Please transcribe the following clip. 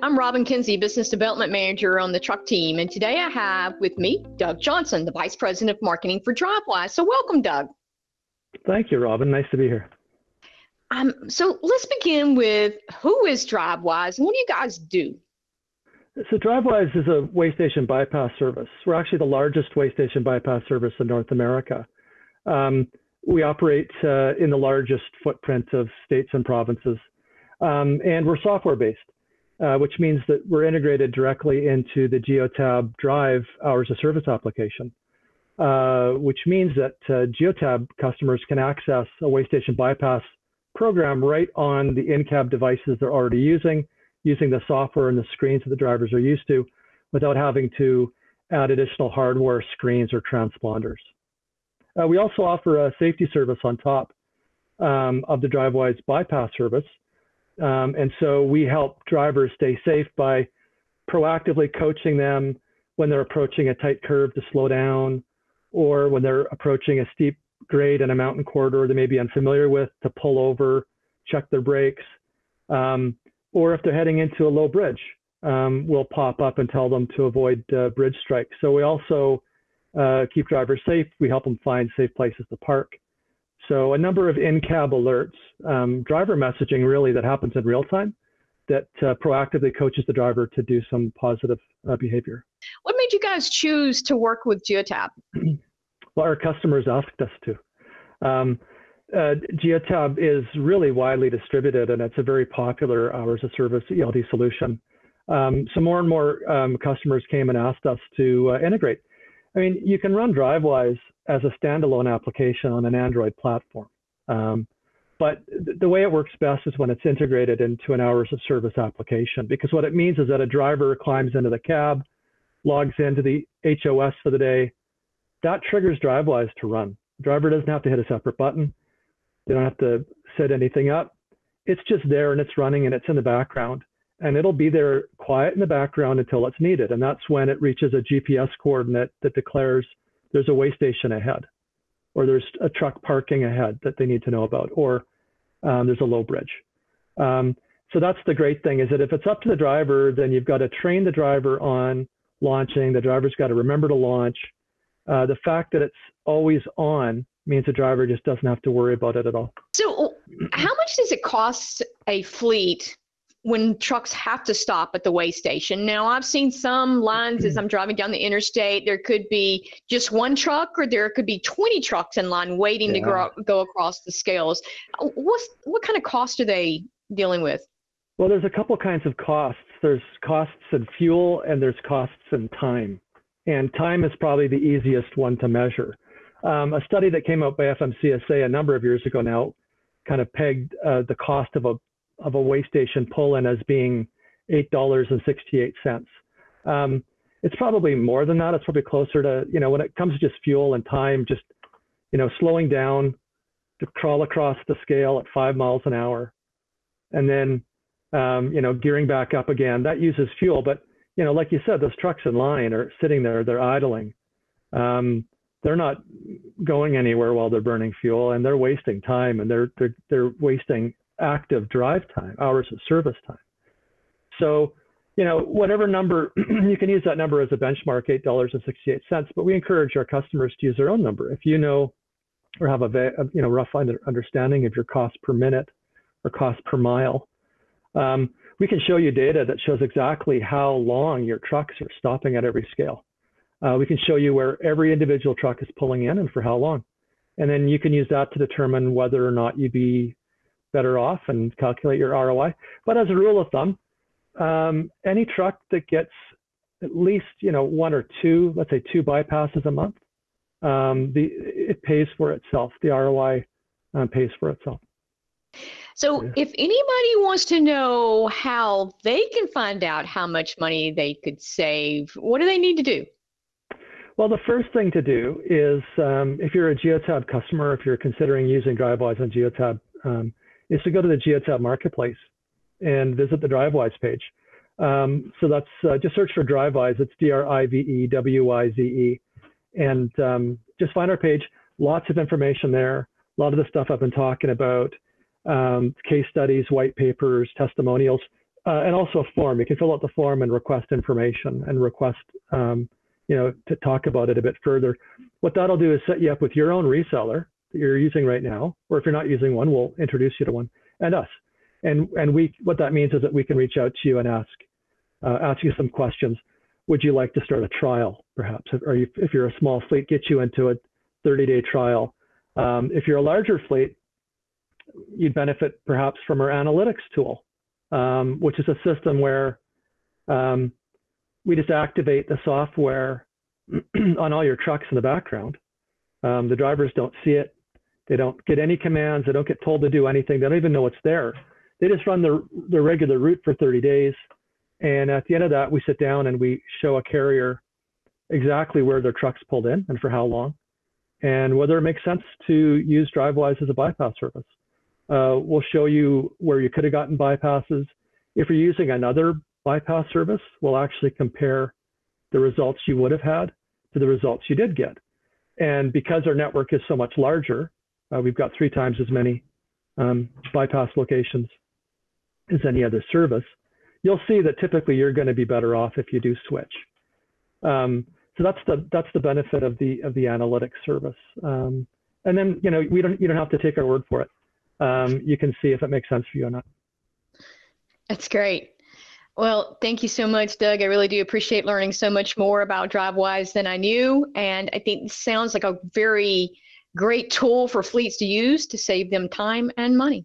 I'm Robin Kinsey, Business Development Manager on the truck team, and today I have with me Doug Johnson, the Vice President of Marketing for Drivewyze. So welcome, Doug. Thank you, Robin. Nice to be here. So let's begin with who is Drivewyze and what do you guys do? So Drivewyze is a way station bypass service. We're actually the largest way station bypass service in North America. We operate in the largest footprint of states and provinces, and we're software-based, which means that we're integrated directly into the Geotab Drive Hours of Service application, which means that Geotab customers can access a way station bypass program right on the in-cab devices they're already using the software and the screens that the drivers are used to, without having to add additional hardware, screens, or transponders. We also offer a safety service on top of the Drivewyze bypass service. And so we help drivers stay safe by proactively coaching them when they're approaching a tight curve to slow down, or when they're approaching a steep grade in a mountain corridor they may be unfamiliar with, to pull over, check their brakes, or if they're heading into a low bridge, we'll pop up and tell them to avoid bridge strikes. So we also keep drivers safe. We help them find safe places to park. So a number of in-cab alerts, driver messaging really that happens in real time, that proactively coaches the driver to do some positive behavior. What made you guys choose to work with Geotab? Well, our customers asked us to. Geotab is really widely distributed, and it's a very popular hours of service ELD solution. So more and more customers came and asked us to integrate. I mean, you can run Drivewyze as a standalone application on an Android platform. But the way it works best is when it's integrated into an hours of service application, because what it means is that a driver climbs into the cab, logs into the HOS for the day. That triggers Drivewyze to run. The driver doesn't have to hit a separate button. They don't have to set anything up. It's just there and it's running and it's in the background. And it'll be there quiet in the background until it's needed. And that's when it reaches a GPS coordinate that declares there's a way station ahead, or there's a truck parking ahead that they need to know about, or there's a low bridge. So that's the great thing, is that if it's up to the driver, then you've got to train the driver on launching. The driver's got to remember to launch. The fact that it's always on means the driver just doesn't have to worry about it at all. So how much does it cost a fleet when trucks have to stop at the way station? Now, I've seen some lines as I'm driving down the interstate, there could be just one truck, or there could be 20 trucks in line waiting to go across the scales. What kind of cost are they dealing with? Well, there's a couple kinds of costs. There's costs in fuel and there's costs in time. And time is probably the easiest one to measure. A study that came out by FMCSA a number of years ago now kind of pegged the cost of a way station pull-in as being $8.68. It's probably more than that. It's probably closer to, when it comes to just fuel and time, just, slowing down to crawl across the scale at 5 miles an hour, and then, gearing back up again. That uses fuel, but like you said, those trucks in line are sitting there, they're idling. They're not going anywhere while they're burning fuel, and they're wasting time, and they're wasting active drive time, hours of service time. So, whatever number, you can use that number as a benchmark, $8.68, but we encourage our customers to use their own number. If you know, or have a rough understanding of your cost per minute or cost per mile, we can show you data that shows exactly how long your trucks are stopping at every scale. We can show you where every individual truck is pulling in and for how long. And then you can use that to determine whether or not you'd be better off and calculate your ROI. But as a rule of thumb, any truck that gets at least, one or two, let's say 2 bypasses a month, it pays for itself. The ROI pays for itself. So if anybody wants to know how they can find out how much money they could save, what do they need to do? Well, the first thing to do is, if you're a Geotab customer, if you're considering using Drivewyze on Geotab, is to go to the Geotab Marketplace and visit the Drivewyze page. So that's just search for Drivewyze. It's Drivewyze, and just find our page. Lots of information there. A lot of the stuff I've been talking about, case studies, white papers, testimonials. and also a form. You can fill out the form and request information and request, to talk about it a bit further. What that'll do is set you up with your own reseller that you're using right now, or if you're not using one, we'll introduce you to one, and us. And what that means is that we can reach out to you and ask you some questions. Would you like to start a trial, perhaps? If you're a small fleet, get you into a 30-day trial. If you're a larger fleet, you'd benefit perhaps from our analytics tool, which is a system where we just activate the software on all your trucks in the background. The drivers don't see it. They don't get any commands. They don't get told to do anything. They don't even know it's there. They just run their regular route for 30 days. And at the end of that, we sit down and we show a carrier exactly where their truck's pulled in and for how long, and whether it makes sense to use Drivewyze as a bypass service. We'll show you where you could have gotten bypasses. If you're using another bypass service, we'll actually compare the results you would have had to the results you did get. And because our network is so much larger, we've got 3 times as many bypass locations as any other service. You'll see that typically you're going to be better off if you do switch. So that's the benefit of the analytics service. And then you don't have to take our word for it. You can see if it makes sense for you or not. That's great. Well, thank you so much, Doug. I really do appreciate learning so much more about Drivewyze than I knew, and I think it sounds like a very great tool for fleets to use to save them time and money.